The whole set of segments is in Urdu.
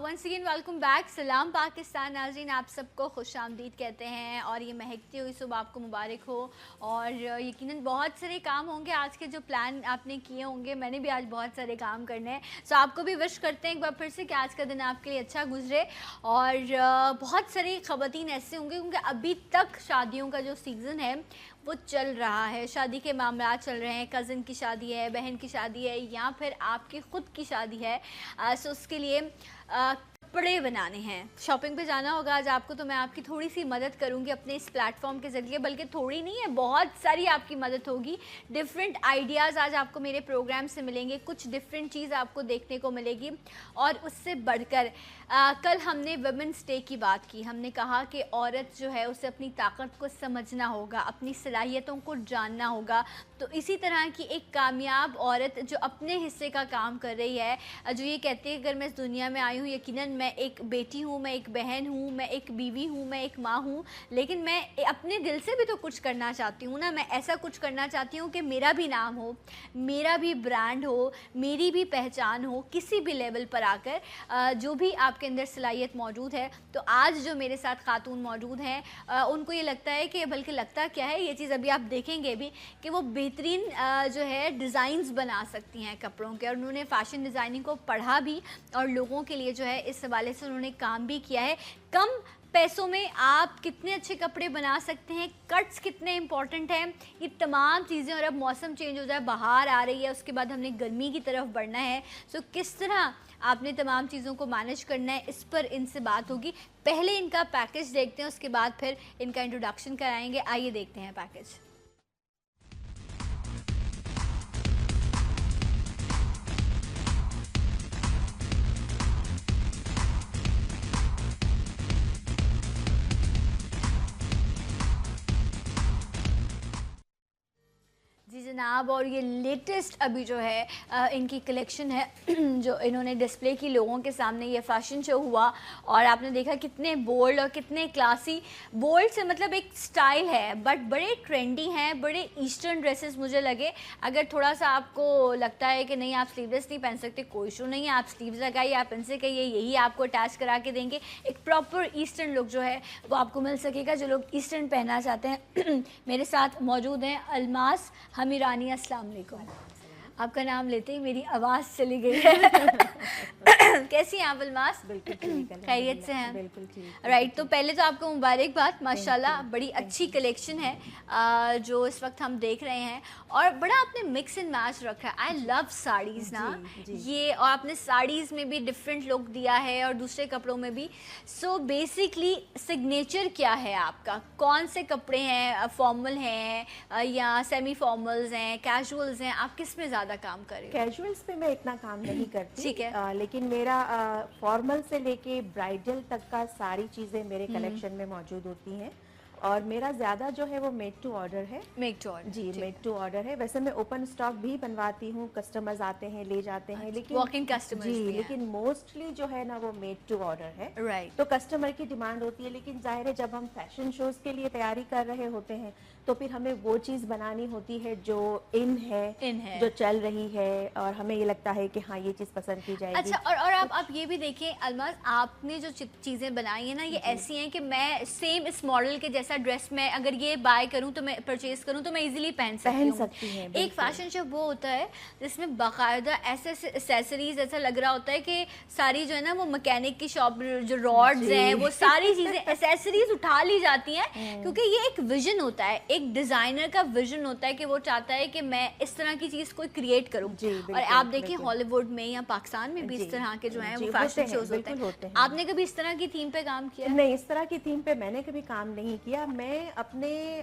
Once again welcome back. سلام پاکستان ناظرین, آپ سب کو خوش آمدید کہتے ہیں اور یہ مہکتی ہوئی صبح آپ کو مبارک ہو. اور یقیناً بہت سارے کام ہوں گے آج کے, جو پلان آپ نے کیے ہوں گے. میں نے بھی آج بہت سارے کام کرنے ہیں, سو آپ کو بھی وش کرتے ہیں ایک بار پھر سے کہ آج کا دن آپ کے لیے اچھا گزرے. اور بہت ساری خواتین ایسے ہوں گے کیونکہ ابھی تک شادیوں کا جو سیزن ہے وہ چل رہا ہے, شادی کے معاملات چل رہے ہیں. کزن کی شادی ہے, بہن کی شادی ہے, یا پھر آپ کی خود کی شادی ہے. سو اس کے لیے کپڑے بنانے ہیں, شاپنگ پہ جانا ہوگا آج آپ کو. تو میں آپ کی تھوڑی سی مدد کروں گی اپنے اس پلیٹ فارم کے ذریعے, بلکہ تھوڑی نہیں ہے, بہت ساری آپ کی مدد ہوگی. ڈفرینٹ آئیڈیاز آج آپ کو میرے پروگرام سے ملیں گے, کچھ ڈفرینٹ چیز آپ کو دیکھنے کو ملے گی. اور اس سے بڑھ کر کل ہم نے ویمنس ڈے کی بات کی. ہم نے کہا کہ عورت جو ہے اسے اپنی طاقت کو سمجھنا ہوگا, اپنی صلاحیتوں کو جاننا ہوگا. تو اسی طرح کی ایک کامیاب عورت جو اپنے حصے کا کام کر رہی ہے, جو یہ کہتی ہے کہ اگر میں اس دنیا میں آئی ہوں, یقیناً میں ایک بیٹی ہوں, میں ایک بہن ہوں, میں ایک بیوی ہوں, میں ایک ماں ہوں, لیکن میں اپنے دل سے بھی تو کچھ کرنا چاہتی ہوں نا. میں ایسا کچھ کرنا چاہتی ہوں کہ میرا بھی نام ہو, میرا بھی برانڈ ہو, میری بھی پہچان ہو کسی بھی لیول پر آ کر. جو بھی آپ کے اندر صلاحیت موجود ہے, تو آج جو میرے ساتھ خاتون موجود ہیں ان کو یہ لگتا ہے کہ, بلکہ لگتا کیا ہے, یہ چیز ابھی آپ دیکھیں گے بھی, کہ وہ بہترین جو ہے ڈیزائنز بنا سکتی ہیں کپڑوں کے. اور انہوں نے فیشن ڈیزائننگ کو پڑھا بھی, اور لوگوں کے لیے جو ہے اس حوالے سے انہوں نے کام بھی کیا ہے. کم پیسوں میں آپ کتنے اچھے کپڑے بنا سکتے ہیں, کٹس کتنے امپورٹنٹ ہیں, یہ تمام چیزیں. اور اب موسم چینج ہو جائے, بہار آ رہی ہے, اس کے بعد ہم نے گرمی کی طرف بڑھنا ہے. سو کس طرح آپ نے تمام چیزوں کو مینیج کرنا ہے, اس پر ان سے بات ہوگی. پہلے ان کا پیکیج دیکھتے ہیں, اس کے بعد پھر ان کا انٹروڈکشن کرائیں گے. آئیے دیکھتے ہیں پیکیج. جی جناب, اور یہ لیٹسٹ ابھی جو ہے ان کی کلیکشن ہے جو انہوں نے ڈسپلے کی لوگوں کے سامنے. یہ فیشن شو ہوا اور آپ نے دیکھا کتنے بولڈ اور کتنے کلاسی. بولڈ سے مطلب ایک سٹائل ہے, بٹ بڑے ٹرینڈی ہیں, بڑے ایسٹرن ڈریسز مجھے لگے. اگر تھوڑا سا آپ کو لگتا ہے کہ نہیں آپ سلیو لیس نہیں پہن سکتے, کوئی ایشو نہیں ہے, آپ سلیوز لگائیے, آپ ان سے کہیے یہی آپ کو اٹیچ کرا کے دیں گے. ایک پراپر ایسٹرن لک جو ہے وہ آپ کو مل سکے گا, جو لوگ ایسٹرن پہننا چاہتے ہیں. میرے ساتھ موجود ہیں الماس ہمیرانی. السلام علیکم. آپ کا نام لیتے ہی میری آواز چلی گئی ہے. کیسی ہیں آپ الماس؟ بالکل خیریت سے ہیں؟ بالکل ٹھیک. رائٹ, تو پہلے تو آپ کو مبارکباد, ماشاءاللہ بڑی اچھی کلیکشن ہے جو اس وقت ہم دیکھ رہے ہیں. اور بڑا آپ نے مکس اینڈ میچ رکھا ہے. آئی لو ساڑیز نا یہ, اور آپ نے ساڑیز میں بھی ڈفرینٹ لک دیا ہے اور دوسرے کپڑوں میں بھی. سو بیسکلی سگنیچر کیا ہے آپ کا, کون سے کپڑے ہیں, فارمل ہیں یا سیمی فارملز ہیں, کیجولز ہیں, آپ کس میں زیادہ کام کر رہے ہو؟ کیجولز پہ میں اتنا کام نہیں کرتی, ٹھیک ہے, لیکن میرا فارمل سے لے کے برائڈل تک کا ساری چیزیں میرے کلیکشن میں موجود ہوتی ہیں. اور میرا زیادہ جو ہے وہ میڈ ٹو آرڈر ہے. میک ٹو آرڈر, جی میڈ ٹو آرڈر ہے. ویسے میں اوپن اسٹاک بھی بنواتی ہوں, کسٹمرز آتے ہیں لے جاتے ہیں, لیکن واکنگ کسٹمرز جی لیکن موسٹلی جو ہے نا وہ میڈ ٹو آرڈر ہے. رائٹ, تو کسٹمر کی ڈیمانڈ ہوتی ہے, لیکن ظاہر ہے جب ہم فیشن شوز کے لیے تیاری کر رہے ہوتے ہیں تو پھر ہمیں وہ چیز بنانی ہوتی ہے جو ان ہے, جو چل رہی ہے, اور ہمیں یہ لگتا ہے کہ ہاں یہ چیز پسند کی جائے گی. اچھا, اور آپ یہ بھی دیکھیں الماس, آپ نے جو چیزیں بنائی ہیں نا یہ ایسی ہیں کہ میں سیم اس ماڈل کے جیسا ڈریس میں اگر یہ بائی کروں تو میں پرچیز کروں تو میں ایزیلی پہن سکتی ہوں. ایک فیشن شو وہ ہوتا ہے جس میں باقاعدہ ایسے ایسیسریز, ایسا لگ رہا ہوتا ہے کہ ساری جو ہے نا وہ مکینک کی شاپ, جو راڈز ہیں وہ ساری چیزیں ایسیسریز اٹھا لی جاتی ہیں, کیونکہ یہ ایک ویژن ہوتا ہے, ایک ڈیزائنر کا ویژن ہوتا ہے کہ وہ چاہتا ہے کہ میں اس طرح کی چیز کوئی کریٹ کروں. اور آپ دیکھیں ہالی ووڈ میں یا پاکستان میں بھی اس طرح کے جو ہیں وہ فیشن شوز ہوتے ہیں. آپ نے کبھی اس طرح کی تھیم پہ کام کیا؟ نہیں, اس طرح کی تھیم پہ میں نے کبھی کام نہیں کیا. میں اپنے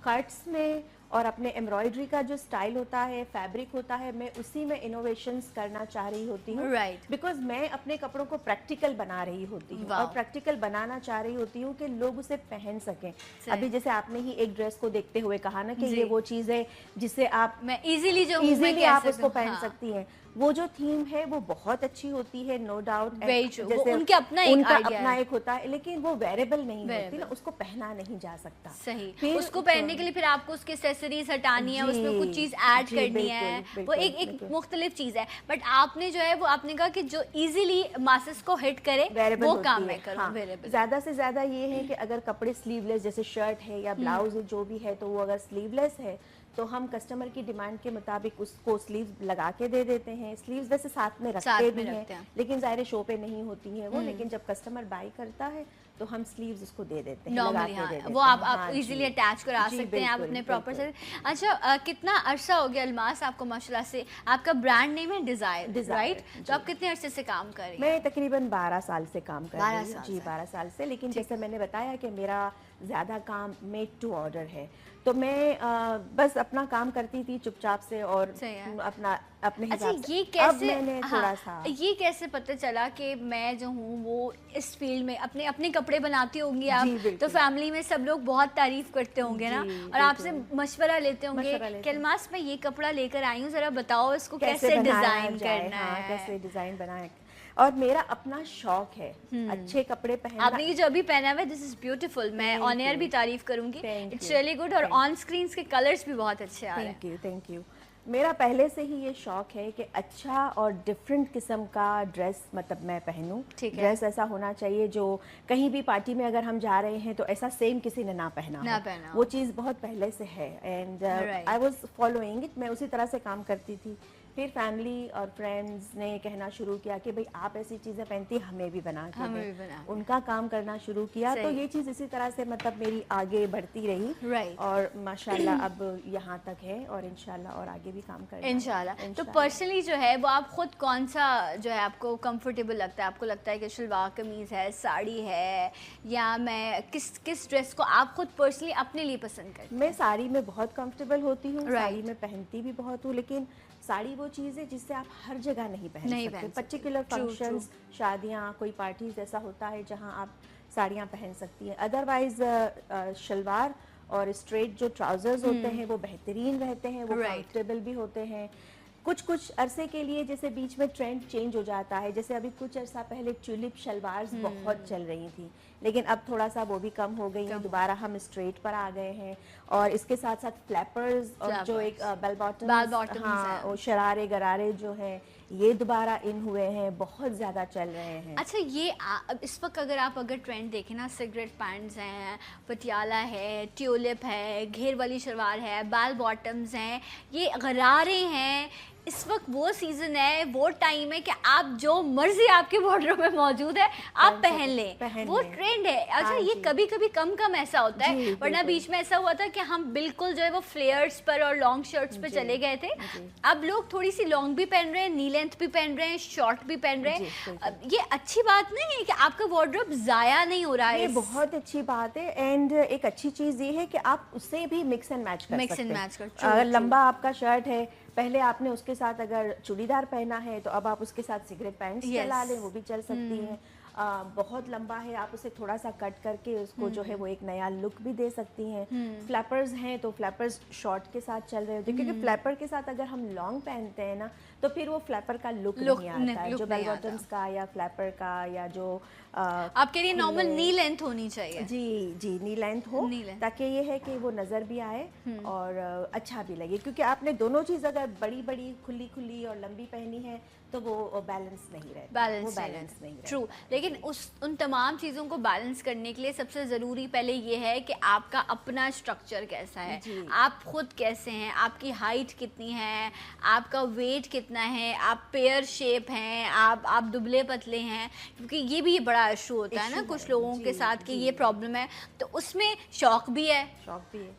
کٹس میں اور اپنے ایمبرائڈری کا جو سٹائل ہوتا ہے, فیبرک ہوتا ہے, میں اسی میں انوویشنز کرنا چاہ رہی ہوتی ہوں. بیکاز میں اپنے کپڑوں کو پریکٹیکل بنا رہی ہوتی ہوں, اور پریکٹیکل بنانا چاہ رہی ہوتی ہوں کہ لوگ اسے پہن سکیں. ابھی جیسے آپ نے ہی ایک ڈریس کو دیکھتے ہوئے کہا نا کہ یہ وہ چیز ہے جسے آپ ایزیلی آپ اس کو پہن سکتی ہیں. وہ جو تھیم ہے وہ بہت اچھی ہوتی ہے, نو ڈاؤٹ, جیسے ان کے اپنا ایک ہوتا ہے, لیکن وہ ویریبل نہیں ہوتی نا, اس کو پہنا نہیں جا سکتا. صحیح, اس کو پہننے کے لیے پھر آپ کو اس کی ایکسیسریز ہٹانی ہے, اس میں کچھ چیز ایڈ کرنی ہے, وہ ایک مختلف چیز ہے. بٹ آپ نے جو ہے وہ آپ نے کہا کہ جو ایزیلی ماسز کو ہٹ کرے وہ کام میں کروں. زیادہ سے زیادہ یہ ہے کہ اگر کپڑے سلیو لیس جیسے شرٹ ہے یا بلاؤز جو بھی ہے, تو وہ اگر سلیو لیس ہے تو ہم کسٹمر کی ڈیمانڈ کے مطابق اس کو سلیوز لگا کے دے دیتے ہیں. سلیوز ویسے ساتھ میں رکھتے بھی ہیں, لیکن ظاہر شو پہ نہیں ہوتی ہیں وہ, لیکن جب کسٹمر بائی کرتا ہے تو ہم سلیوز اس کو دے دیتے ہیں, لگا کے دے دیتے ہیں, وہ آپ ایزیلی اٹیچ کرا سکتے ہیں آپ اپنے پراپر سے. اچھا, کتنا عرصہ ہو گیا الماس آپ کو ماشاءاللہ سے, آپ کا برانڈ نیم ہے ڈیزائر, رائٹ؟ تو آپ کتنے عرصے سے کام کر رہی ہیں؟ میں تقریباً 12 سال سے کام کر رہی ہوں. جی 12 سال سے, لیکن جیسے میں نے بتایا کہ میرا زیادہ کام میڈ ٹو آرڈر ہے, تو میں بس اپنا کام کرتی تھی چپ چاپ سے اور اپنے حساب سے. اب میں نے تھوڑا سا یہ کیسے پتہ چلا کہ میں جو ہوں وہ اس فیلڈ میں اپنے کپڑے بناتی ہوں گی آپ, تو فیملی میں سب لوگ بہت تعریف کرتے ہوں گے نا, اور آپ سے مشورہ لیتے ہوں گے کہ الماس میں یہ کپڑا لے کر آئی ہوں, ذرا بتاؤ اس کو کیسے ڈیزائن کرنا ہے, کیسے ڈیزائن بنائیں. اور میرا اپنا شوق ہے اچھے کپڑے پہننا. آپ نے یہ جو ابھی پہنا ہوا ہے, دس از بیوٹیفل, میں آن ایئر بھی تعریف کروں گی, اٹس ریئلی گڈ, اور آن اسکرینس کے کلرز بھی بہت اچھے آ رہے ہیں. Thank you. میرا پہلے سے ہی یہ شوق ہے کہ اچھا اور ڈفرینٹ قسم کا ڈریس مطلب میں پہنوں. ڈریس ایسا ہونا چاہیے جو کہیں بھی پارٹی میں اگر ہم جا رہے ہیں تو ایسا سیم کسی نے نہ پہنا ہو, وہ چیز بہت پہلے سے ہے. And I was following it, میں اسی طرح سے کام کرتی تھی. پھر فیملی اور فرینڈز نے کہنا شروع کیا کہ بھئی آپ ایسی چیزیں پہنتی, ہمیں بھی بنا کے دیں. ان کا کام کرنا شروع کیا, تو یہ چیز اسی طرح سے مطلب میری آگے بڑھتی رہی, اور ماشاءاللہ اب یہاں تک ہے, اور انشاءاللہ اور آگے بھی کام کریں انشاءاللہ. تو پرسنلی جو ہے وہ آپ خود کون سا جو ہے آپ کو کمفرٹیبل لگتا ہے؟ آپ کو لگتا ہے کہ شلوار قمیض ہے, ساڑی ہے, یا میں کس ڈریس کو آپ خود پرسنلی اپنے لیے پسند کرتے ہیں؟ میں ساڑی میں بہت کمفرٹیبل ہوتی ہوں, ساڑی میں پہنتی بھی بہت ہوں, لیکن ساڑی وہ چیز ہے جس سے آپ ہر جگہ نہیں پہن سکتے. پرٹیکولر فنکشنز, شادیاں, کوئی پارٹیز ایسا ہوتا ہے جہاں آپ ساڑیاں پہن سکتی ہیں. ادروائز شلوار اور اسٹریٹ جو ٹراؤزرز ہوتے ہیں وہ بہترین رہتے ہیں, وہ کمفرٹیبل بھی ہوتے ہیں. کچھ عرصے کے لیے جیسے بیچ میں ٹرینڈ چینج ہو جاتا ہے, جیسے ابھی کچھ عرصہ پہلے ٹیولپ شلوارز بہت چل رہی تھیں, لیکن اب تھوڑا سا وہ بھی کم ہو گئی ہیں, دوبارہ ہم اسٹریٹ پر آ گئے ہیں. اور اس کے ساتھ ساتھ فلیپرز اور جو ایک بیل باٹم, ہاں, شرارے گرارے جو ہیں یہ دوبارہ ان ہوئے ہیں, بہت زیادہ چل رہے ہیں. اچھا, یہ اس وقت اگر ٹرینڈ دیکھیں نا, سگریٹ پینٹس ہیں, پٹیالہ ہے, ٹیولپ ہے, گھیر والی شلوار ہے, بیل باٹمز ہیں, یہ غرارے ہیں, اس وقت وہ سیزن ہے, وہ ٹائم ہے کہ آپ جو مرضی آپ کے وارڈروب میں موجود ہے آپ پہن لیں, وہ ٹرینڈ ہے. اچھا, یہ کبھی کم ایسا ہوتا ہے, ورنہ بیچ میں ایسا ہوا تھا کہ ہم بالکل جو ہے وہ فلیئرز پر اور لانگ شرٹس پہ چلے گئے تھے. اب لوگ تھوڑی سی لانگ بھی پہن رہے ہیں, نی لینتھ بھی پہن رہے ہیں, شارٹ بھی پہن رہے ہیں. یہ اچھی بات نہیں ہے کہ آپ کا وارڈروب ضائع نہیں ہو رہا ہے. یہ بہت اچھی بات ہے, اینڈ ایک اچھی چیز یہ ہے کہ آپ اسے بھی مکس اینڈ میچ کر سکتے ہیں. اگر لمبا آپ کا شرٹ ہے, پہلے آپ نے اس کے ساتھ اگر چوڑی دار پہنا ہے تو اب آپ اس کے ساتھ سگریٹ پینٹس چلا لیں, وہ بھی چل سکتی ہیں. بہت لمبا ہے, آپ اسے تھوڑا سا کٹ کر کے اس کو جو ہے وہ ایک نیا لک بھی دے سکتی ہیں. فلیپرز ہیں تو فلیپرز شارٹ کے ساتھ چل رہے ہوتے ہیں, کیونکہ فلیپر کے ساتھ اگر ہم لانگ پہنتے ہیں نا تو پھر وہ فلیپر کا لک نہیں آتا ہے, جو بیل باٹمز کا یا فلیپر کا, یا جو آپ کے لیے نارمل نی لینتھ ہونی چاہیے. جی نی لینتھ ہو, تاکہ یہ ہے کہ وہ نظر بھی آئے اور اچھا بھی لگے. کیونکہ آپ نے دونوں چیز اگر بڑی کھلی اور لمبی پہنی ہے تو وہ بیلنس نہیں رہتا, بیلنس نہیں رہتا. ٹرو, لیکن ان تمام چیزوں کو بیلنس کرنے کے لیے سب سے ضروری پہلے یہ ہے کہ آپ کا اپنا اسٹرکچر کیسا ہے, آپ خود کیسے ہیں, آپ کی ہائٹ کتنی ہے, آپ کا ویٹ کتنا ہے, آپ پیئر شیپ ہیں, آپ دبلے پتلے ہیں, کیونکہ یہ بھی بڑا ایشو ہوتا ہے نا کچھ لوگوں کے ساتھ کہ یہ پرابلم ہے. تو اس میں شوق بھی ہے,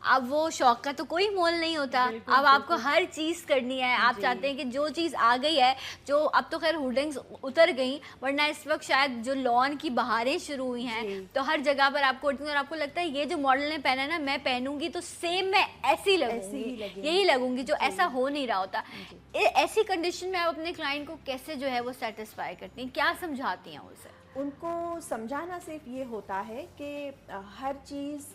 اب وہ شوق کا تو کوئی مول نہیں ہوتا. اب آپ کو ہر چیز کرنی ہے, آپ چاہتے ہیں کہ جو چیز آ گئی ہے, جو اب تو خیر ہولڈنگز اتر گئیں, ورنہ اس وقت شاید جو لان کی بہاریں شروع ہوئی ہیں تو ہر جگہ پر آپ کو اٹھتی ہیں, اور آپ کو لگتا ہے یہ جو ماڈل نے پہنا ہے نا, میں پہنوں گی تو سیم میں ایسی لگوں گی, یہی لگوں گی, جو ایسا ہو نہیں رہا ہوتا. ایسی کنڈیشن میں آپ اپنے کلائنٹ کو کیسے جو ہے وہ سیٹسفائی کرتی ہیں, کیا سمجھاتی ہیں اسے؟ ان کو سمجھانا صرف یہ ہوتا ہے کہ ہر چیز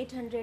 800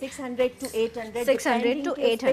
600 to 800 600 to 800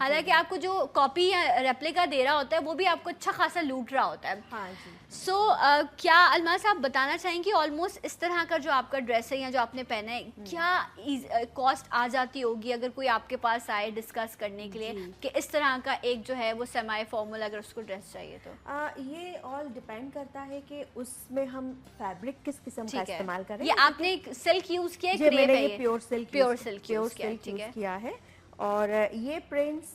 حالانکہ آپ کو جو کاپی یا ریپلیکا دے رہا ہوتا ہے وہ بھی آپ کو اچھا خاصا لوٹ رہا ہوتا ہے. ہاں جی. سو کیا الماس صاحب بتانا چاہیں گے آلموسٹ اس طرح کا جو آپ کا ڈریس ہے یا جو آپ نے پہنا ہے کیا کاسٹ آ جاتی ہوگی اگر کوئی آپ کے پاس آئے ڈسکس کرنے کے لیے کہ اس طرح کا ایک جو ہے وہ سیمی فارمل اگر اس کو ڈریس چاہیے تو؟ یہ آل ڈیپینڈ کرتا ہے کہ اس میں ہم فیبرک کس قسم کا استعمال کریں. یہ آپ نے سلک یوز کیا ہے؟ میں نے یہ پیور سلک یوز کیا ہے. اور یہ پرنٹس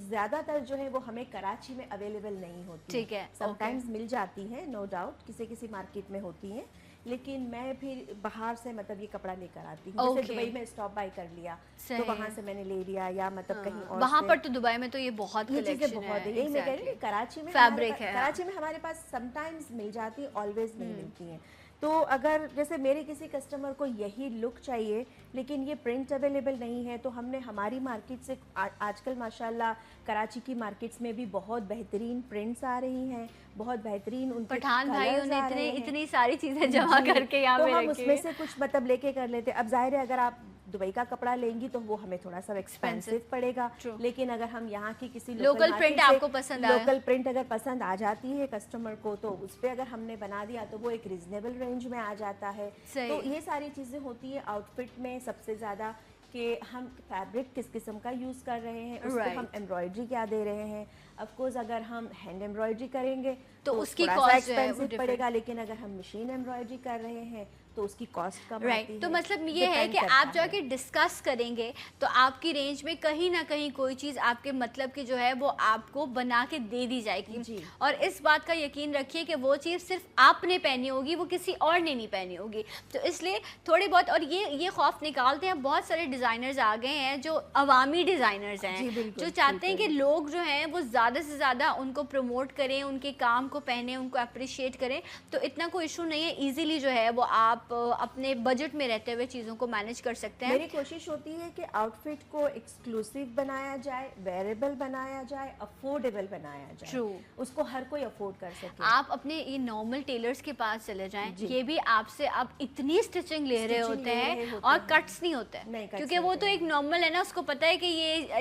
زیادہ تر جو ہے وہ ہمیں کراچی میں اویلیبل نہیں ہوتی. ٹھیک ہے. سم ٹائمز مل جاتی ہیں نو ڈاؤٹ, کسی مارکیٹ میں ہوتی ہیں, لیکن میں پھر باہر سے مطلب یہ کپڑا لے کر آتی ہوں. جیسے دبئی میں اسٹاپ بائی کر لیا تو وہاں سے میں نے لے لیا, یا مطلب کہیں اور وہاں پر تو دبئی میں تو یہ بہت کلیکشن ہے. یہی میں کہہ رہی ہوں کراچی میں فیبرک ہے, کراچی میں ہمارے پاس سم ٹائمز مل جاتی ہے, آلویز نہیں ملتی ہیں. تو اگر جیسے میرے کسی کسٹمر کو یہی لک چاہیے لیکن یہ پرنٹ اویلیبل نہیں ہے, تو ہم نے ہماری مارکیٹ سے آج کل ماشاءاللہ کراچی کی مارکیٹس میں بھی بہت بہترین پرنٹس آ رہی ہیں, بہت بہترین ان کے پٹھان بھائیوں نے اتنی ساری چیزیں جمع کر کے یہاں تو ہم اس میں سے کچھ مطلب لے کے کر لیتے. اب ظاہر ہے اگر آپ دبئی کا کپڑا لیں گی تو وہ ہمیں تھوڑا سا ایکسپینسو پڑے گا, لیکن اگر ہم یہاں کی کسی لوکل پرنٹ آپ کو پسند آئے, لوکل پرنٹ اگر پسند آ جاتی ہے کسٹمر کو, تو اس پہ اگر ہم نے بنا دیا تو وہ ایک ریزنیبل رینج میں آ جاتا ہے. تو یہ ساری چیزیں ہوتی ہے آؤٹ فٹ میں. سب سے زیادہ کہ ہم فیبرک کس قسم کا یوز کر رہے ہیں, اس پہ ہم ایمبرائڈری کیا دے رہے ہیں. آف کورس اگر ہم ہینڈ ایمبرائڈری کریں گے تو اس کی کاسٹ ایکسپینسو پڑے گا, لیکن اگر ہم مشین ایمبرائڈری کر رہے ہیں تو اس کی کاسٹ کم آتی ہے. تو مطلب یہ ہے کہ آپ جا کے ڈسکس کریں گے تو آپ کی رینج میں کہیں نہ کہیں کوئی چیز آپ کے مطلب کی جو ہے وہ آپ کو بنا کے دے دی جائے گی. اور اس بات کا یقین رکھیے کہ وہ چیز صرف آپ نے پہنی ہوگی, وہ کسی اور نے نہیں پہنی ہوگی. تو اس لیے تھوڑی بہت, اور یہ خوف نکالتے ہیں. بہت سارے ڈیزائنرز آ گئے ہیں جو عوامی ڈیزائنرز ہیں, جو چاہتے ہیں کہ لوگ جو ہیں وہ زیادہ سے زیادہ ان کو پروموٹ کریں, ان کے کام کو پہنیں, ان کو اپریشیٹ کریں. تو اتنا کوئی ایشو نہیں ہے, ایزیلی جو ہے وہ آپ اپنے بجٹ میں رہتے ہوئے چیزوں کو مینج کر سکتے ہیں. میری کوشش ہوتی ہے کہ آؤٹ فٹ کو ایکسکلوسیو بنایا جائے, ویئریبل بنایا جائے, افورڈیبل بنایا جائے, اس کو ہر کوئی افورڈ کر سکے. آپ اپنے یہ نارمل ٹیلرز کے پاس چلے جائیں, یہ بھی آپ سے اب اتنی اسٹچنگ لے رہے ہوتے ہیں اور کٹس نہیں ہوتے, کیونکہ وہ تو ایک نارمل ہے نا, اس کو پتا ہے کہ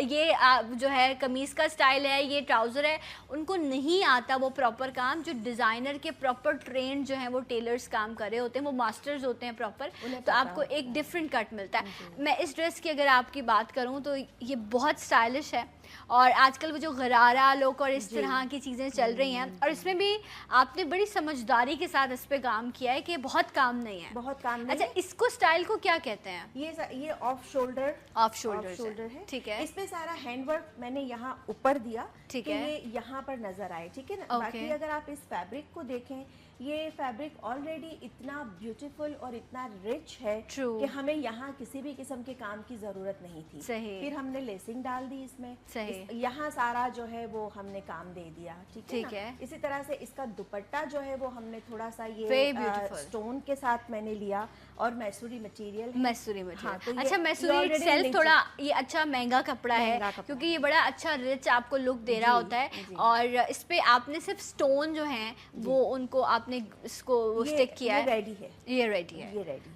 یہ جو ہے قمیص کا اسٹائل ہے, یہ ٹراؤزر ہے. ان کو نہیں آتا وہ پراپر کام جو ڈیزائنر کے پراپر ٹرینڈ جو ہیں وہ ٹیلرز کام کر رہے ہوتے ہیں, وہ ماسٹرز ہوتے ہیں پراپر, تو آپ کو ایک ڈفرینٹ کٹ ملتا ہے. میں اس ڈریس کی اگر آپ کی بات کروں تو یہ بہت اسٹائلش ہے, اور آج کل وہ جو غرارہ لوک اور اس طرح کی چیزیں چل رہی ہیں, اور اس میں بھی آپ نے بڑی سمجھداری کے ساتھ اس پہ کام کیا ہے کہ بہت کام نہیں ہے. بہت کام نہیں. اچھا, اس کو اسٹائل کو کیا کہتے ہیں؟ یہ آف شولڈر ہے. ٹھیک ہے. اس میں سارا ہینڈ ورک میں نے یہاں اوپر دیا کہ یہ یہاں پر نظر آئے, ٹھیک ہے نا. باقی اگر آپ اس فیبرک کو دیکھیں, یہ فیبرک آلریڈی اتنا بیوٹیفل اور اتنا رچ ہے کہ ہمیں یہاں کسی بھی قسم کے کام کی ضرورت نہیں تھی. پھر ہم نے لیسنگ ڈال دی اس میں, یہاں سارا جو ہے وہ ہم نے کام دے دیا, ٹھیک ہے. اسی طرح سے اس کا دوپٹہ جو ہے وہ ہم نے تھوڑا سا یہ اسٹون کے ساتھ میں نے لیا, اور میسوری مٹیریل. اچھا, میسوری سیلف تھوڑا یہ اچھا مہنگا کپڑا ہے, کیونکہ یہ بڑا اچھا رچ آپ کو لک دے رہا ہوتا ہے, اور اس پہ آپ نے صرف اسٹون جو ہیں وہ ان کو آپ نے اس کو اسٹک کیا ہے. یہ ریڈی ہے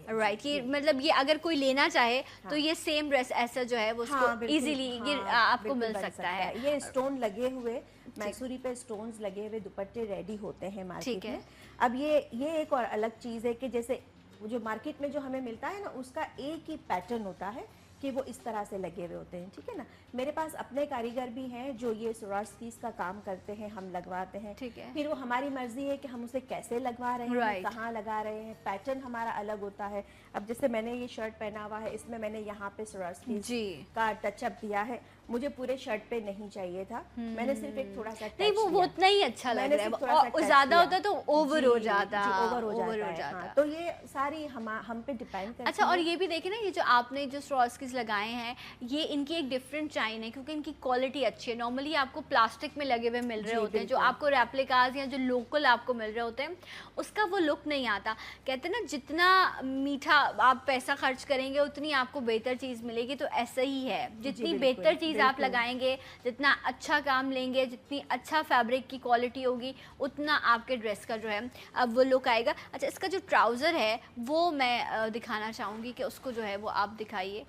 رائٹ. یہ مطلب یہ اگر کوئی لینا چاہے تو یہ سیم ڈریس ایسا جو ہے وہ اس کو ایزیلی آپ کو مل سکتا ہے. یہ اسٹون لگے ہوئے, میسوری پہ اسٹونز لگے ہوئے دوپٹے ریڈی ہوتے ہیں مارکیٹ میں. اب یہ ایک اور الگ چیز ہے کہ جیسے جو مارکیٹ میں جو ہمیں ملتا ہے نا, اس کا ایک ہی پیٹرن ہوتا ہے کہ وہ اس طرح سے لگے ہوئے ہوتے ہیں, ٹھیک ہے نا. میرے پاس اپنے کاریگر بھی ہیں جو یہ سوراخیز کا کام کرتے ہیں, ہم لگواتے ہیں. پھر وہ ہماری مرضی ہے کہ ہم اسے کیسے لگوا رہے ہیں, کہاں لگا رہے ہیں, پیٹرن ہمارا الگ ہوتا ہے. اب جیسے میں نے یہ شرٹ پہنا ہوا ہے, اس میں نے یہاں پہ سوراخیز کا ٹچ اپ دیا ہے. مجھے پورے شرٹ پہ نہیں چاہیے تھا, میں نے صرف ایک تھوڑا سا نہیں, وہ اتنا ہی اچھا لگ رہا ہے, اور زیادہ ہوتا تو اوور ہو جاتا. تو یہ ساری ہم پہ ڈیپینڈ کرتی ہے. اچھا, اور یہ بھی دیکھیں نا, یہ جو آپ نے جو سوراخیز لگائے ہیں یہ ان کی ایک ڈفرینٹ چائن ہے, کیونکہ ان کی کوالٹی اچھی ہے. نارملی آپ کو پلاسٹک میں لگے ہوئے مل رہے ہوتے ہیں, جو آپ کو ریپلیکاز یا جو لوکل آپ کو مل رہے ہوتے ہیں, اس کا وہ لک نہیں آتا. کہتے ہیں نا, جتنا میٹھا آپ پیسہ خرچ کریں گے اتنی آپ کو بہتر چیز ملے گی. تو ایسا ہی ہے, جتنی بہتر چیز آپ لگائیں گے, جتنا اچھا کام لیں گے, جتنی اچھا فیبرک کی کوالٹی ہوگی, اتنا آپ کے ڈریس کا جو ہے اب وہ لک آئے گا. اچھا, اس کا جو ٹراؤزر ہے وہ میں دکھانا چاہوں گی کہ اس کو جو ہے وہ آپ دکھائیے.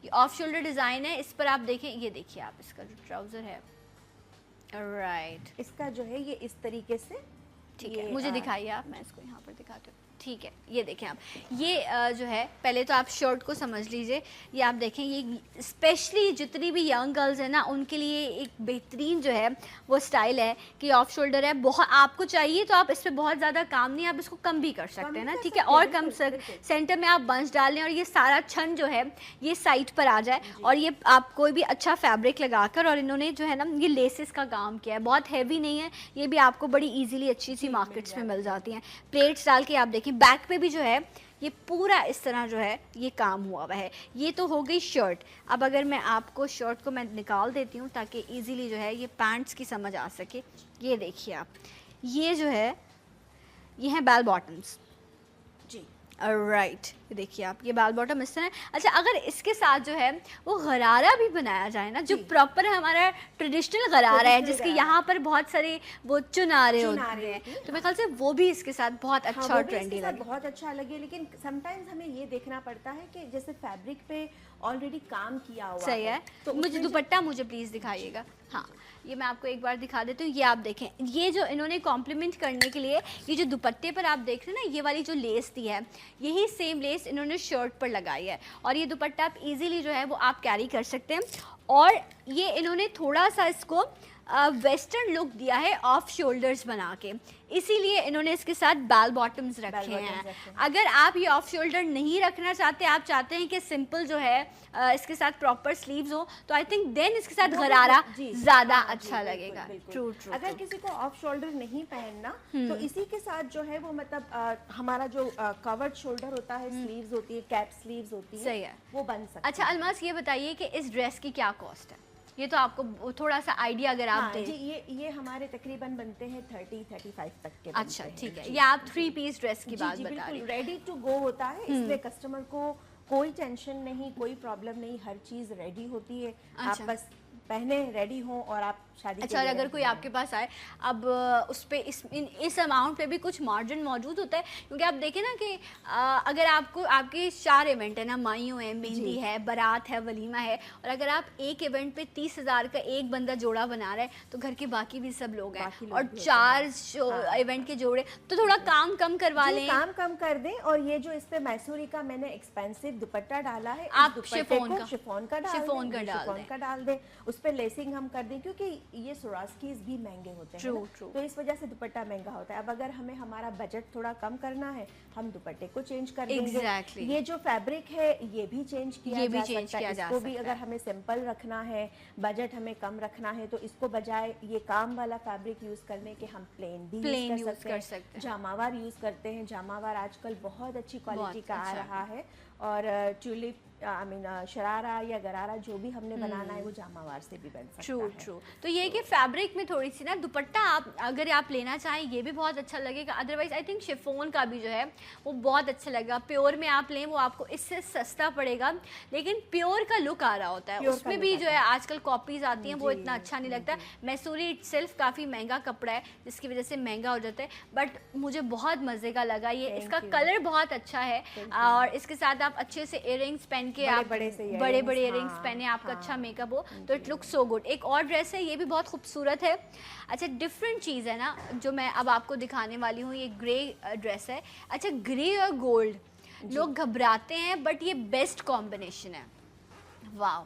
یہ آف شولڈر ڈیزائن ہے. اس پر آپ دیکھیں, یہ دیکھیے آپ اس کا جو ٹراؤزر ہے, رائٹ, اس کا جو ہے یہ اس طریقے سے. ٹھیک ہے, مجھے دکھائیے آپ, میں اس کو یہاں پر دکھاتی ہوں. ٹھیک ہے, یہ دیکھیں آپ, یہ جو ہے پہلے تو آپ شرٹ کو سمجھ لیجئے. یہ آپ دیکھیں, یہ اسپیشلی جتنی بھی ینگ گرلز ہیں نا, ان کے لیے ایک بہترین جو ہے وہ سٹائل ہے کہ آف شولڈر ہے. بہت آپ کو چاہیے تو آپ اس پہ بہت زیادہ کام نہیں, آپ اس کو کم بھی کر سکتے ہیں نا, ٹھیک ہے, اور کم سینٹر میں آپ بنچ ڈال لیں, اور یہ سارا چھن جو ہے یہ سائڈ پر آ جائے, اور یہ آپ کوئی بھی اچھا فیبرک لگا کر, اور انہوں نے جو ہے نا یہ لیسز کا کام کیا ہے, بہت ہیوی نہیں ہے, یہ بھی آپ کو بڑی ایزیلی اچھی سی مارکیٹس میں مل جاتی ہیں. پلیٹس ڈال کے آپ دیکھیں, بیک پہ بھی جو ہے یہ پورا اس طرح جو ہے یہ کام ہوا ہوا ہے. یہ تو ہو گئی شرٹ. اب اگر میں آپ کو شرٹ کو میں نکال دیتی ہوں تاکہ ایزیلی جو ہے یہ پینٹس کی سمجھ آ سکے. یہ دیکھیے آپ, یہ جو ہے یہ ہیں بیل باٹمس. جی رائٹ, یہ دیکھیے آپ, یہ بیل باٹم اس طرح. اچھا, اگر اس کے ساتھ جو ہے وہ غرارہ بھی بنایا جائے نا, جو پراپر ہمارا ٹریڈیشنل غرارہ ہے, جس کے یہاں پر بہت سارے وہ چنارے ہوتے ہیں, تو میرے خیال سے وہ بھی اس کے ساتھ بہت اچھا اور ٹرینڈی لگے, بہت اچھا لگے. لیکن سم ٹائمز ہمیں یہ دیکھنا پڑتا ہے کہ جیسے فیبرک پہ آلریڈی کام کیا ہوا صحیح ہے. تو مجھے دوپٹہ مجھے پلیز دکھائیے گا. ہاں, یہ میں آپ کو ایک بار دکھا دیتی ہوں. یہ آپ دیکھیں, یہ جو انہوں نے کمپلیمنٹ کرنے کے لیے یہ جو دوپٹے پر آپ دیکھ رہے ہیں نا, یہ والی جو لیس دی ہے, یہی سیم لیس انہوں نے شرٹ پر لگائی ہے, اور یہ دوپٹہ آپ ایزیلی جو ہے وہ آپ کیری کر سکتے ہیں. اور یہ انہوں نے تھوڑا سا اس کو ویسٹرن لک دیا ہے آف شولڈرز بنا کے, اسی لیے انہوں نے اس کے ساتھ بیل باٹمز رکھے ہیں. اگر آپ یہ آف شولڈر نہیں رکھنا چاہتے, آپ چاہتے ہیں کہ سمپل جو ہے اس کے ساتھ پراپر سلیوز ہو, تو آئی تھنک دین اس کے ساتھ غرارہ زیادہ اچھا لگے گا. True true. اگر کسی کو آف شولڈر نہیں پہننا تو اسی کے ساتھ جو ہے وہ مطلب ہمارا جو کورڈ شولڈر ہوتا ہے, سلیوز ہوتی ہے, کیپ سلیوز ہوتی ہے, صحیح ہے, وہ بن سکتا ہے. اچھا الماس, یہ بتائیے کہ اس ڈریس کی کیا کاسٹ ہے؟ یہ تو آپ کو تھوڑا سا آئیڈیا اگر آپ دیں. جی, یہ ہمارے تقریباً بنتے ہیں 30-35 تک کے. اچھا ٹھیک ہے, یہ آپ 3 پیس ڈریس کی بات بتا رہی ہیں. ریڈی ٹو گو ہوتا ہے, اس لیے کسٹمر کو کوئی ٹینشن نہیں, کوئی پرابلم نہیں, ہر چیز ریڈی ہوتی ہے. آپ بس پہنے, ریڈی ہوں, اور آپ شادی. اچھا, اگر کوئی آپ کے پاس آئے, اب اس پہ اس اماؤنٹ پہ بھی کچھ مارجن موجود ہوتا ہے, کیونکہ آپ دیکھیں نا کہ اگر آپ کو آپ کے 4 ایونٹ ہے نا, مائیوں ہے, مہندی ہے, بارات ہے, ولیمہ ہے, اور اگر آپ ایک ایونٹ پہ 30,000 کا ایک بندہ جوڑا بنا رہا ہے, تو گھر کے باقی بھی سب لوگ ہیں, اور 4 ایونٹ کے جوڑے, تو تھوڑا کام کم کروا لیں, کام کم کر دیں. اور یہ جو اس پہ میسوری کا میں نے ایکسپینسو دوپٹہ ڈالا ہے, آپ شفون کا ڈال دیں, اس پہ لیسنگ ہم کر دیں, کیونکہ یہ سوراسکیز بھی مہنگے ہوتے ہیں, تو اس وجہ سے دوپٹہ مہنگا ہوتا ہے. اب اگر ہمیں ہمارا بجٹ تھوڑا کم کرنا ہے, ہم دوپٹے کو چینج کر دیں گے. یہ جو فیبرک ہے یہ بھی چینج کیا جا سکتا ہے, اس کو بھی اگر ہمیں سمپل رکھنا ہے, بجٹ ہمیں کم رکھنا ہے, تو اس کو بجائے یہ کام والا فیبرک یوز کرنے کے ہم پلین بھی یوز کر سکتے ہیں. جاماوار یوز کرتے ہیں, جاماوار آج کل بہت اچھی کوالٹی کا آ رہا ہے, اور ٹیولپ شرارہ یا غرارہ جو بھی ہم نے بنانا ہے وہ جاماوار سے بھی بن سکتا ہے. ٹرو. تو یہ کہ فیبرک میں تھوڑی سی نا دوپٹہ آپ اگر آپ لینا چاہیں یہ بھی بہت اچھا لگے گا. ادروائز آئی تھنک شفون کا بھی جو ہے وہ بہت اچھا لگے گا. پیور میں آپ لیں وہ آپ کو اس سے سستا پڑے گا, لیکن پیور کا لک آ رہا ہوتا ہے. اس میں بھی جو ہے آج کل کاپیز آتی ہیں, وہ اتنا اچھا نہیں لگتا. میسوری اٹ سیلف کافی مہنگا کپڑا ہے, جس کی وجہ سے مہنگا ہو جاتا ہے, بٹ مجھے بہت مزے کا لگا یہ. اس کا کلر بہت اچھا ہے, اور اس کے ساتھ آپ اچھے سے ایئر رنگس پہن کے, آپ بڑے بڑے ایئر رنگس پہنے, آپ کا اچھا میک اپ ہو, تو اٹ لک سو گڈ. ایک اور ڈریس ہے, یہ بھی بہت خوبصورت ہے. اچھا, ڈفرینٹ چیز ہے نا جو میں اب آپ کو دکھانے والی ہوں. یہ گرے ڈریس ہے. اچھا, گرے اور گولڈ لوگ گھبراتے ہیں, بٹ یہ بیسٹ کمبینیشن ہے. واو,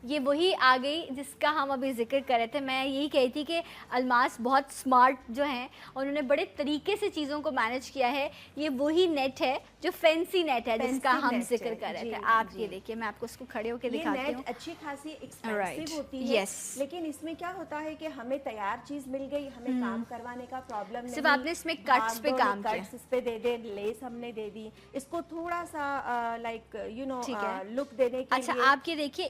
یہ وہی آ گئی جس کا ہم ابھی ذکر کر رہے تھے. میں یہی کہی تھی کہ الماس بہت سمارٹ جو ہیں, انہوں نے بڑے طریقے سے چیزوں کو مینیج کیا ہے. یہ وہی نیٹ ہے جو فینسی نیٹ ہے جس کا ہم ذکر کر رہے تھے. آپ یہ دیکھیے, میں آپ کو اس کو کھڑے ہو کے دکھاتی ہوں. اچھی خاصی ایکسپینسو ہوتی ہے, لیکن اس میں کیا ہوتا ہے کہ ہمیں تیار چیز مل گئی, ہمیں کام کروانے کا پرابلم نہیں. صرف آپ نے اس میں کٹس پہ کام کیا, کٹس اس پہ دے دے, لیس ہم نے دے دی, اس کو تھوڑا سا لائک یو نو لک دینے کے لیے. اچھا, آپ یہ دیکھیے,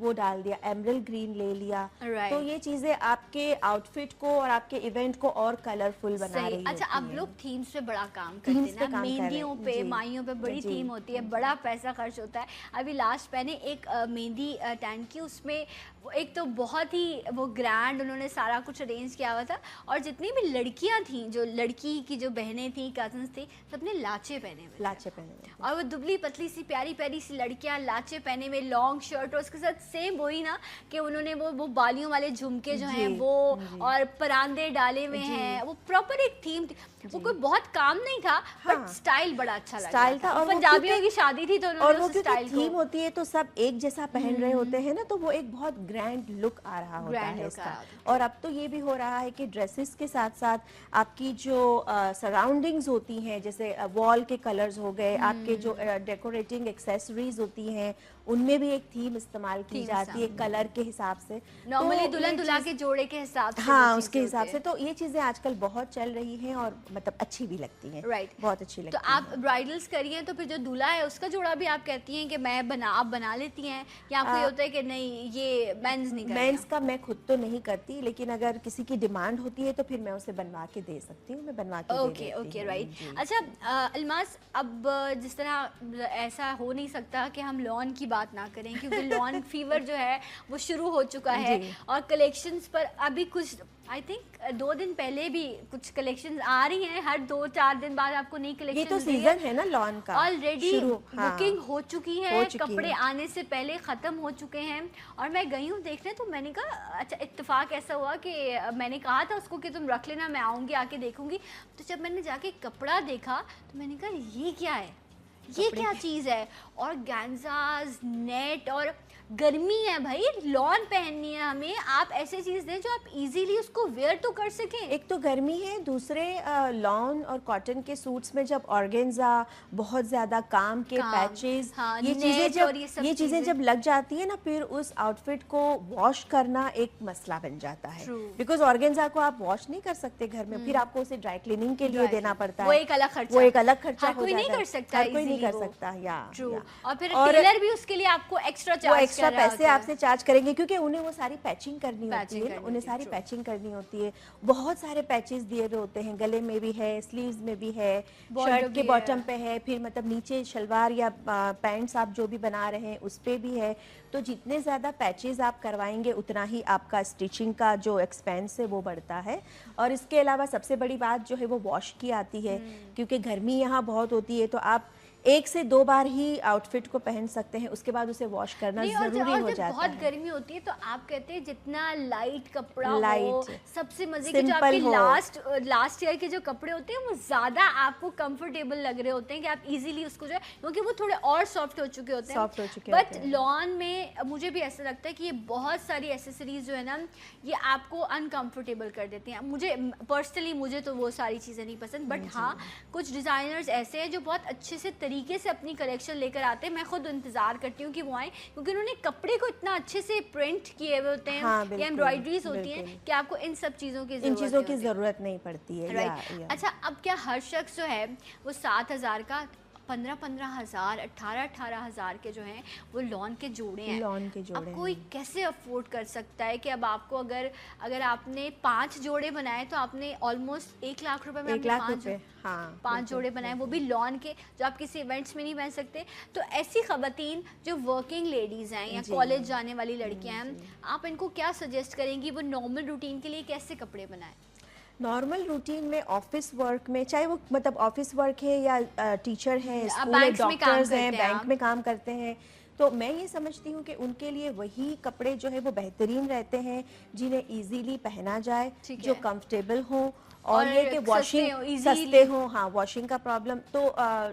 وہ ڈال دیا, ایمرل گرین لے لیا, تو یہ چیزیں آپ کے آؤٹ فٹ کو اور آپ کے ایونٹ کو اور کلرفل بنا رہی ہوتی ہیں. اچھا, اب لوگ تھیمز پہ بڑا کام کرتے ہیں نا, مہندیوں پہ, مائیوں پہ بڑی تھیم ہوتی ہے, بڑا پیسہ خرچ ہوتا ہے. ابھی لاسٹ میں نے ایک مہندی اٹینڈ کی, اس میں ایک تو بہت ہی وہ گرینڈ انہوں نے سارا کچھ ارینج کیا ہوا تھا, اور جتنی بھی لڑکیاں تھیں, جو لڑکی کی جو بہنیں تھیں, کزنس تھیں, سب نے لاچے پہنے ہوئے, اور وہ دبلی پتلی سی پیاری پیاری سی لڑکیاں لاچے پہنے ہوئے, لانگ شرٹ, اور اس کے ساتھ سیم وہی نا کہ انہوں نے وہ بالیوں والے جھمکے جو ہیں وہ, اور پراندے ڈالے ہوئے ہیں, وہ پراپر ایک تھیم تھی. وہ کوئی بہت کام نہیں تھا, بٹ سٹائل بڑا اچھا لگا تھا. اور پنجابیوں کی شادی تھی تو انہوں نے اس سٹائل کو, تھیم ہوتی ہے تو سب ایک جیسا پہن رہے ہوتے ہیں نا, تو وہ ایک بہت گرینڈ لک آ رہا ہوتا ہے اس کا. اور اب تو یہ بھی ہو رہا ہے کہ ڈریسز کے ساتھ ساتھ آپ کی جو سراؤنڈنگز ہوتی ہیں, جیسے وال کے کلرز ہو گئے, آپ کے جو ڈیکوریٹنگ ایکسیسریز ہوتی ہیں, ان میں بھی ایک تھیم استعمال کی جاتی ہے کلر کے حساب سے, نارملی دلہن دلہا کے جوڑے کے حساب سے, ہاں اس کے حساب سے. تو یہ چیزیں آج کل بہت چل رہی ہیں اور مطلب اچھی بھی لگتی ہیں, بہت اچھی لگتی ہیں. تو آپ برائڈلز کریے تو پھر جو دلہا ہے اس کا جوڑا بھی آپ کہتی ہیں کہ میں آپ بنا لیتی ہیں, یا آپ کو یہ ہوتا ہے کہ نہیں یہ مینز نہیں کرنا؟ مینز کا میں خود تو نہیں کرتی, لیکن اگر کسی کی ڈیمانڈ ہوتی ہے تو پھر میں اسے بنوا کے دے سکتی ہوں, میں بنوا کے دے دیتی ہوں. Okay right. اچھا الماس, اب جس طرح ایسا ہو نہیں سکتا کہ ہم لان کی بات نہ کریں, کیونکہ لان فیور جو ہے وہ شروع ہو چکا ہے, اور کلیکشنز پر ابھی کچھ آئی تھنک 2 دن پہلے بھی کچھ کلیکشنز آ رہی ہیں, ہر 2-4 دن بعد آپ کو نئی کلیکشن. یہ تو سیزن ہے نا لان کا, آلریڈی بکنگ ہو چکی ہے, کپڑے آنے سے پہلے ختم ہو چکے ہیں. اور میں گئی ہوں دیکھنے, تو میں نے کہا اچھا اتفاق ایسا ہوا کہ میں نے کہا تھا اس کو کہ تم رکھ لینا, میں آؤں گی آ کے دیکھوں گی. تو جب میں نے جا کے کپڑا دیکھا تو میں نے کہا یہ کیا ہے, یہ کیا چیز ہے, اور گینزاز, نیٹ, اور گرمی ہے بھائی, لان پہننی ہے ہمیں, آپ ایسے چیز دیں جو آپ ایزیلی اس کو ویئر تو کر سکیں. ایک تو گرمی ہے, دوسرے لان اور کاٹن کے سوٹس میں جب آرگینزا, بہت زیادہ کام کے پیچز, یہ چیزیں جب لگ جاتی ہیں نا, پھر اس آؤٹ فٹ کو واش کرنا ایک مسئلہ بن جاتا ہے, بیکاز آرگینزا کو آپ واش نہیں کر سکتے گھر میں, پھر آپ کو اسے ڈرائی کلیننگ کے لیے دینا پڑتا ہے, وہ ایک الگ خرچہ ہر کوئی نہیں کر سکتا, ہر کوئی نہیں کر سکتا. اور پھر ٹیلر بھی اس کے لیے آپ کو ایکسٹرا پیسے آپ سے چارج کریں گے, کیونکہ انہیں وہ ساری پیچنگ کرنی ہوتی ہے, انہیں ساری پیچنگ کرنی ہوتی ہے. بہت سارے پیچز دیے ہوئے ہوتے ہیں, گلے میں بھی ہے, سلیوز میں بھی ہے, شرٹ کے باٹم پہ ہے, پھر مطلب نیچے شلوار یا پینٹس آپ جو بھی بنا رہے ہیں اس پہ بھی ہے. تو جتنے زیادہ پیچز آپ کروائیں گے اتنا ہی آپ کا اسٹیچنگ کا جو ایکسپینس ہے وہ بڑھتا ہے. اور اس کے علاوہ سب سے بڑی بات جو ہے وہ واش کی آتی ہے, کیونکہ گرمی یہاں بہت ہوتی ہے, تو آپ 1 سے 2 بار ہی آؤٹ فٹ کو پہن سکتے ہیں, اس کے بعد اسے واش کرنا ضروری ہو جاتا ہے. بہت گرمی ہوتی ہے تو آپ کہتے ہیں جتنا لائٹ کپڑا ہو, سب سے مزے کے جو آپ کے لاسٹ ایئر کے جو کپڑے ہوتے ہیں وہ زیادہ آپ کو کمفرٹیبل لگ رہے ہوتے ہیں, کہ آپ ایزیلی اس کو جو ہے, کیونکہ وہ تھوڑے اور سافٹ ہو چکے ہوتے ہیں. بٹ لان میں مجھے بھی ایسا لگتا ہے کہ یہ بہت ساری ایسیسریز جو ہے نا, یہ آپ کو انکمفرٹیبل کر دیتی ہیں. مجھے پرسنلی مجھے تو وہ ساری چیزیں نہیں پسند, بٹ ہاں کچھ ڈیزائنرز ایسے ہیں جو بہت اچھے سے طریقے سے اپنی کلیکشن لے کر آتے ہیں. میں خود انتظار کرتی ہوں کہ وہ آئیں, کیونکہ انہوں نے کپڑے کو اتنا اچھے سے پرنٹ کیے ہوئے ہوتے ہیں, یا ایمبرائڈریز ہوتی ہیں, کہ آپ کو ان سب چیزوں کی ضرورت نہیں پڑتی ہے. اچھا, اب کیا ہر شخص جو ہے وہ 7,000 کا 15,000 18,000 کے جو ہیں وہ لان کے جوڑے ہیں, اب کوئی کیسے افورڈ کر سکتا ہے کہ اب آپ کو اگر آپ نے 5 جوڑے بنائے تو آپ نے آلموسٹ 1 لاکھ روپے میں 5 جوڑے بنائے, وہ بھی لان کے, جو آپ کسی ایونٹس میں نہیں پہن سکتے. تو ایسی خواتین جو ورکنگ لیڈیز ہیں یا کالج جانے والی لڑکیاں ہیں, آپ ان کو کیا سجیسٹ کریں گی وہ نارمل روٹین کے لیے کیسے کپڑے بنائیں؟ نارمل روٹین میں آفس ورک میں, چاہے وہ مطلب آفس ورک ہے یا ٹیچر ہیں, اسکول ڈاکٹرز ہیں, بینک میں کام کرتے ہیں, تو میں یہ سمجھتی ہوں کہ ان کے لیے وہی کپڑے جو ہے وہ بہترین رہتے ہیں جنہیں ایزیلی پہنا جائے, جو کمفرٹیبل ہوں, اور یہ کہ واشنگ سستے ہوں. ہاں, واشنگ کا پرابلم تو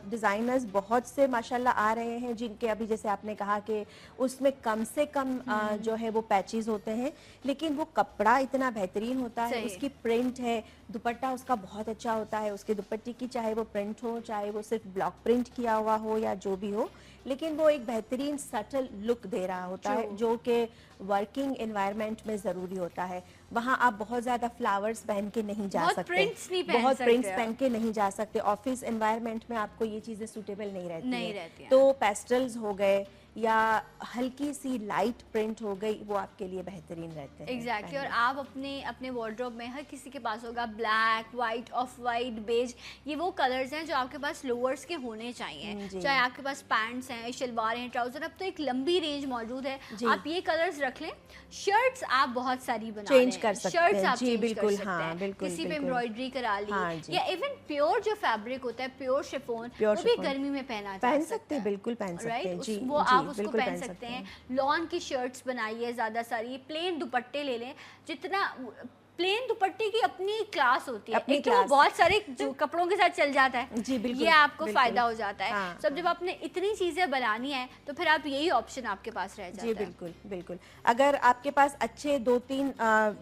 ڈیزائنرز بہت سے ماشاءاللہ آ رہے ہیں جن کے ابھی جیسے آپ نے کہا کہ اس میں کم سے کم جو ہے وہ پیچز ہوتے ہیں, لیکن وہ کپڑا اتنا بہترین ہوتا ہے, اس کی پرنٹ ہے, دوپٹہ اس کا بہت اچھا ہوتا ہے, اس کے دوپٹے کی چاہے وہ پرنٹ ہو, چاہے وہ صرف بلاک پرنٹ کیا ہوا ہو یا جو بھی ہو, لیکن وہ ایک بہترین سٹل لک دے رہا ہوتا ہے, جو کہ ورکنگ انوائرمنٹ میں ضروری ہوتا ہے. وہاں آپ بہت زیادہ فلاورز پہن کے نہیں جا سکتے, بہت پرنٹس پہن کے نہیں جا سکتے. آفس انوائرمنٹ میں آپ کو یہ چیزیں سوٹیبل نہیں رہتی ہیں, تو پیسٹلز ہو گئے یا ہلکی سی لائٹ پرنٹ ہو گئی وہ آپ کے لیے بہترین رہتے ہیں. ایگزیکٹلی. اور آپ اپنے وارڈروب میں ہر کسی کے پاس ہوگا بلیک, وائٹ, آف وائٹ, بیج, یہ وہ کلرز ہیں جو آپ کے پاس لوورس کے ہونے چاہیے. چاہے آپ کے پاس پینٹس ہیں, شلوار ہیں, ٹراؤزر, اب تو ایک لمبی رینج موجود ہے, آپ یہ کلرز رکھ لیں. شرٹس آپ بہت ساری بنا چینج کر سکتے ہیں. شرٹس آپ جی چینج کر بالکل, سکتے ہاں ہیں, بالکل, کسی پہ ایمبرائڈری کرا لی, جی. یا ایون پیور جو فیبرک ہوتا ہے, پیور شفون, وہ بھی گرمی میں پہنا جا سکتا ہے. بالکل پہن سکتے ہیں. جی وہ آپ اس کو پہن سکتے ہیں. لان کی شرٹس بنائیے زیادہ ساری, پلین دوپٹے لے لیں. جتنا پلین دوپٹے کی اپنی کلاس ہوتی ہے, ایک تو وہ بہت سارے کپڑوں کے ساتھ چل جاتا ہے, جی بالکل, یہ آپ کو فائدہ ہو جاتا ہے. سب جب آپ نے اتنی چیزیں بنانی ہیں تو پھر آپ یہی آپشن آپ کے پاس رہ جاتا ہے. جی بالکل بالکل. اگر آپ کے پاس اچھے 2-3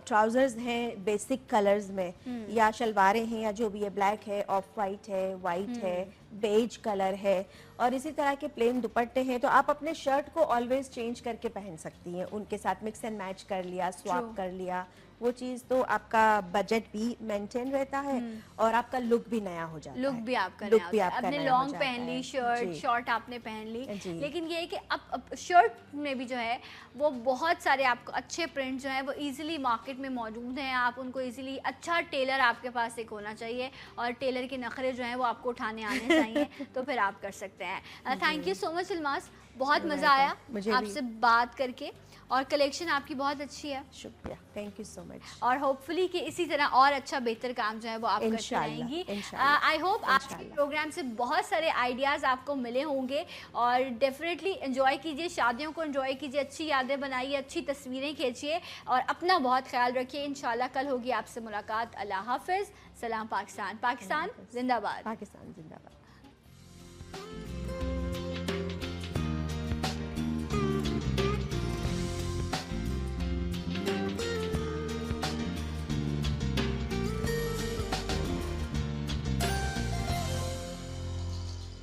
ٹراؤزرز ہیں بیسک کلرز میں, یا شلواریں ہیں, یا جو بھی ہے, بلیک ہے, آف وائٹ ہے, وائٹ ہے, بیج کلر ہے, اور اسی طرح کے پلین دوپٹے ہیں, تو آپ اپنے شرٹ کو آلویز چینج کر کے پہن سکتی ہیں. ان کے ساتھ مکس اینڈ میچ کر لیا, سواپ کر لیا, وہ چیز تو آپ کا بجٹ بھی مینٹین رہتا ہے اور آپ کا لک بھی نیا ہو جاتا ہے. لک بھی آپ کا نیا ہوتا ہے. آپ نے لانگ پہن لی شرٹ, شارٹ آپ نے پہن لی, لیکن یہ ہے کہ اب شرٹ میں بھی جو ہے وہ بہت سارے آپ کو اچھے پرنٹ جو ہیں وہ ایزیلی مارکیٹ میں موجود ہیں. آپ ان کو ایزیلی, اچھا ٹیلر آپ کے پاس ایک ہونا چاہیے, اور ٹیلر کے نخرے جو ہیں وہ آپ کو اٹھانے آنے چاہیے, تو پھر آپ کر سکتے ہیں. تھینک یو سو مچ الماس, بہت مزہ آیا آپ سے بات کر کے, اور کلیکشن آپ کی بہت اچھی ہے. شکریہ, تھینک یو سو مچ. اور ہوپ فلی کہ اسی طرح اور اچھا بہتر کام جو ہے وہ آپ کرتی رہیں گی. آئی ہوپ آج کے پروگرام سے بہت سارے آئیڈیاز آپ کو ملے ہوں گے, اور ڈیفینیٹلی انجوائے کیجیے, شادیوں کو انجوائے کیجیے, اچھی یادیں بنائیے, اچھی تصویریں کھینچیے, اور اپنا بہت خیال رکھیے. انشاءاللہ کل ہوگی آپ سے ملاقات. اللہ حافظ. سلام پاکستان. پاکستان زندہ باد. پاکستان زندہ باد.